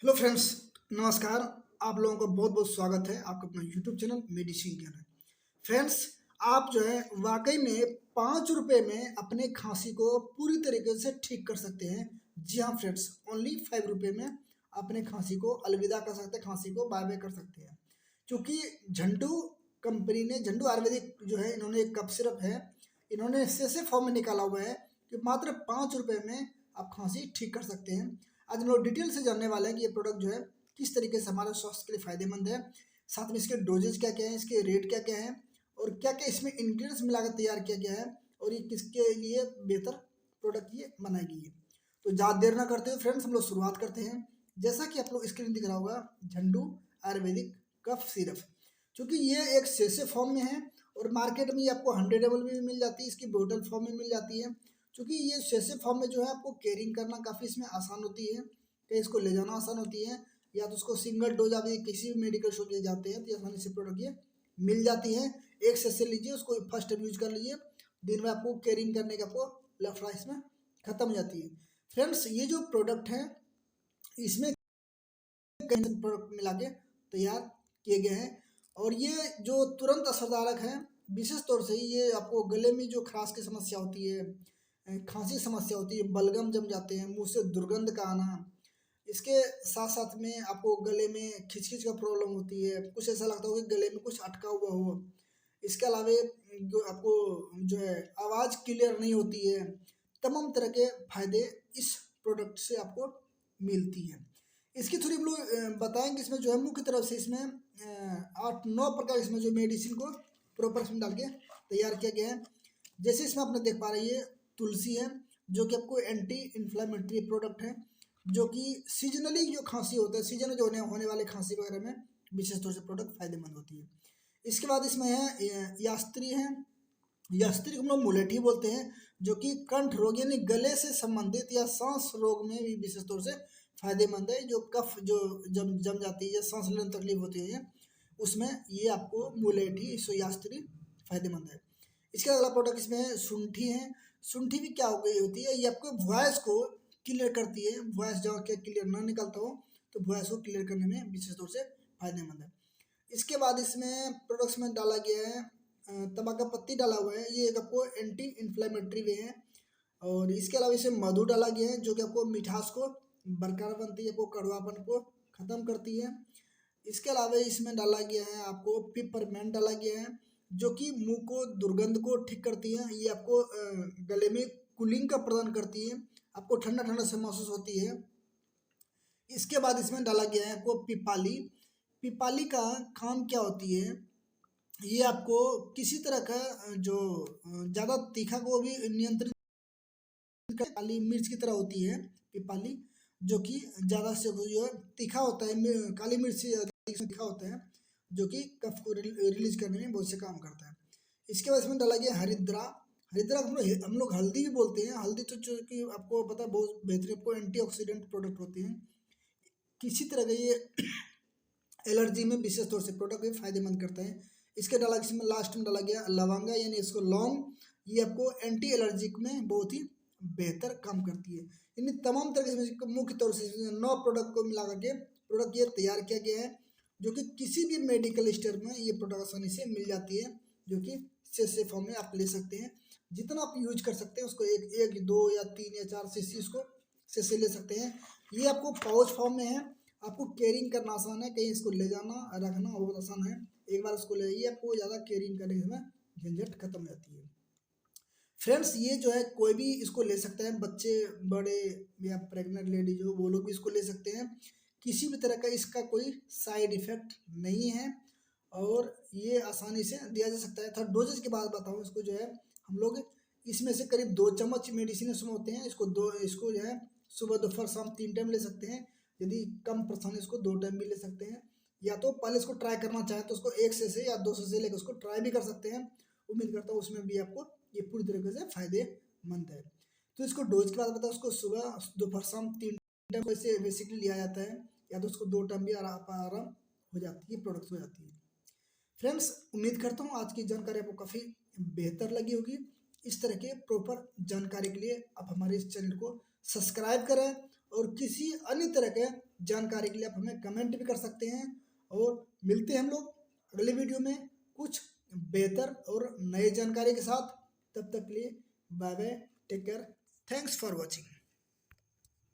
Hello friends, नमस्कार। आप लोगों का बहुत बहुत स्वागत है आपका अपना यूट्यूब चैनल मेडिसिन ज्ञान है। फ्रेंड्स, आप जो है वाकई में 5 रुपए में अपने खांसी को पूरी तरीके से ठीक कर सकते हैं। जी हाँ फ्रेंड्स, ओनली 5 रुपए में अपने खांसी को अलविदा कर सकते हैं, खांसी को बाय बाय कर सकते हैं। क्योंकि झंडू कंपनी ने, झंडू आयुर्वेदिक जो है, इन्होंने एक कफ सिरप है, इन्होंने ऐसे फॉर्म में निकाला हुआ है कि मात्र 5 रुपए में आप खांसी ठीक कर सकते हैं। आज हम लोग डिटेल से जानने वाले हैं कि ये प्रोडक्ट जो है किस तरीके से हमारे स्वास्थ्य के लिए फायदेमंद है, साथ में इसके डोजेज क्या क्या है, इसके रेट क्या क्या है और क्या क्या इसमें इंग्रेडिएंट्स मिलाकर तैयार किया गया है और ये किसके लिए बेहतर प्रोडक्ट ये बनाई गई है। तो ज़्यादा देर ना करते हुए फ्रेंड्स, हम लोग शुरुआत करते हैं। जैसा कि आप लोग स्क्रीन दिख रहा होगा, झंडू आयुर्वेदिक कफ सिरप, क्योंकि ये एक सेसे फॉर्म में है और मार्केट में ये आपको 100 ml में भी मिल जाती है, इसकी बोतल फॉर्म में मिल जाती है। क्योंकि ये सेसे फॉर्म में जो है आपको कैरिंग करना काफ़ी इसमें आसान होती है, कहीं इसको ले जाना आसान होती है, या तो उसको सिंगल डोज आप किसी भी मेडिकल शॉप ले जाते हैं तो आसानी से प्रोडक्ट ये मिल जाती है। एक सेसे लीजिए, उसको फर्स्ट टाइम यूज कर लीजिए, दिन में आपको कैरिंग करने का आपको लफड़ा इसमें खत्म हो जाती है। फ्रेंड्स, ये जो प्रोडक्ट है इसमें कई प्रोडक्ट मिला के तैयार किए गए हैं और ये जो तुरंत असरदारक है। विशेष तौर से ये आपको गले में जो खराश की समस्या होती है, खांसी समस्या होती है, बलगम जम जाते हैं, मुंह से दुर्गंध का आना, इसके साथ साथ में आपको गले में खिंच का प्रॉब्लम होती है, कुछ ऐसा लगता हो कि गले में कुछ अटका हुआ हो। इसके अलावा जो आपको जो है आवाज़ क्लियर नहीं होती है, तमाम तरह के फायदे इस प्रोडक्ट से आपको मिलती है। इसकी थोड़ी हम लोग बताएंगे। इसमें जो है मुख्य तरफ से इसमें 8-9 प्रकार इसमें जो मेडिसिन को प्रॉपर इसमें डाल के तैयार किया गया है। जैसे इसमें आपने देख पा रहे हैं, ये तुलसी है जो कि आपको एंटी इन्फ्लामेटरी प्रोडक्ट है, जो कि सीजनली जो खांसी होता है, सीजन में जो होने वाले खांसी वगैरह में विशेष तौर से प्रोडक्ट फायदेमंद होती है। इसके बाद इसमें है यास्त्री है। यास्त्री को हम लोग मुलेठी बोलते हैं, जो कि कंठ रोग यानी गले से संबंधित या सांस रोग में भी विशेष तौर से फायदेमंद है। जो कफ जो जम जम जाती है या सांस लेने में तकलीफ होती है, उसमें ये आपको मुलेठी सोयास्त्री फायदेमंद है। इसके अगला प्रोडक्ट इसमें है शुंठी है। शुंठी भी क्या हो गई होती है, ये आपको वॉइस को क्लियर करती है। वॉइस जहाँ क्या क्लियर ना निकलता हो तो वॉइस को क्लियर करने में विशेष तौर से फायदेमंद है। इसके बाद इसमें प्रोडक्ट्स में डाला गया है तम्बाकू पत्ती डाला हुआ है, ये एक आपको एंटी इन्फ्लेमेटरी भी है। और इसके अलावा इसमें मधु डाला गया है, जो कि आपको मिठास को बरकरार बनती है, आपको कड़वापन को ख़त्म करती है। इसके अलावा इसमें डाला गया है आपको पिपरमेंट डाला गया है, जो कि मुंह को दुर्गंध को ठीक करती है। ये आपको गले में कूलिंग का प्रदान करती है, आपको ठंडा ठंडा से महसूस होती है। इसके बाद इसमें डाला गया है आपको पिपाली। पिपाली का काम क्या होती है, ये आपको किसी तरह का जो ज़्यादा तीखा को भी नियंत्रित, काली मिर्च की तरह होती है पिपाली, जो कि ज़्यादा से जो है तीखा होता है, काली मिर्च से अधिक तीखा होता है, जो कि कफ को रिलीज करने में बहुत से काम करता है। इसके बाद इसमें डाला गया हरिद्रा। हरिद्रा हम लोग हल्दी भी बोलते हैं। हल्दी तो जो कि आपको पता है बहुत बेहतरीन, आपको एंटीऑक्सीडेंट प्रोडक्ट होते हैं। किसी तरह का ये एलर्जी में विशेष तौर से प्रोडक्ट भी फायदेमंद करता है। इसके डाला इसमें लास्ट में डाला गया लवंगा यानी इसको लौंग, ये आपको एंटी एलर्जिक में बहुत ही बेहतर काम करती है। इन तमाम तरह के मुख्य तौर से 9 प्रोडक्ट को मिला करके प्रोडक्ट ये तैयार किया गया है, जो कि किसी भी मेडिकल स्टोर में ये प्रोडक्ट आसानी से मिल जाती है, जो कि सेसे फॉर्म में आप ले सकते हैं। जितना आप यूज कर सकते हैं उसको, एक 2 या 3 या 4 सीसी उसको सेसे ले सकते हैं। ये आपको पाउच फॉर्म में है, आपको कैरिंग करना आसान है, कहीं इसको ले जाना रखना बहुत आसान है। एक बार उसको ले जाइए, आपको ज़्यादा कैरिंग करने में झंझट खत्म हो जाती है। फ्रेंड्स, ये जो है कोई भी इसको ले सकता है, बच्चे बड़े या प्रेग्नेंट लेडीज हो वो लोग भी इसको ले सकते हैं। किसी भी तरह का इसका कोई साइड इफेक्ट नहीं है और ये आसानी से दिया जा सकता है। थर्ड डोजेज के बाद बताऊँ, इसको जो है हम लोग इसमें से करीब 2 चम्मच मेडिसिन इसमें होते हैं। इसको जो है सुबह दोपहर शाम 3 टाइम ले सकते हैं। यदि कम परेशानी इसको 2 टाइम भी ले सकते हैं, या तो पहले इसको ट्राई करना चाहें तो उसको 1 से या 2 से लेकर उसको ट्राई भी कर सकते हैं। उम्मीद करता हूँ उसमें भी आपको ये पूरी तरीके से फायदेमंद है। तो इसको डोज की बात बताओ, उसको सुबह दोपहर शाम 3 टाइम से बेसिकली लिया जाता है, या तो उसको 2 टाइम भी आराम हो जाती है, प्रोडक्ट्स हो जाती है। फ्रेंड्स, उम्मीद करता हूँ आज की जानकारी आपको काफ़ी बेहतर लगी होगी। इस तरह के प्रॉपर जानकारी के लिए आप हमारे इस चैनल को सब्सक्राइब करें और किसी अन्य तरह के जानकारी के लिए आप हमें कमेंट भी कर सकते हैं। और मिलते हैं हम लोग अगले वीडियो में कुछ बेहतर और नए जानकारी के साथ। तब तक के लिए bye bye, take care, thanks for watching.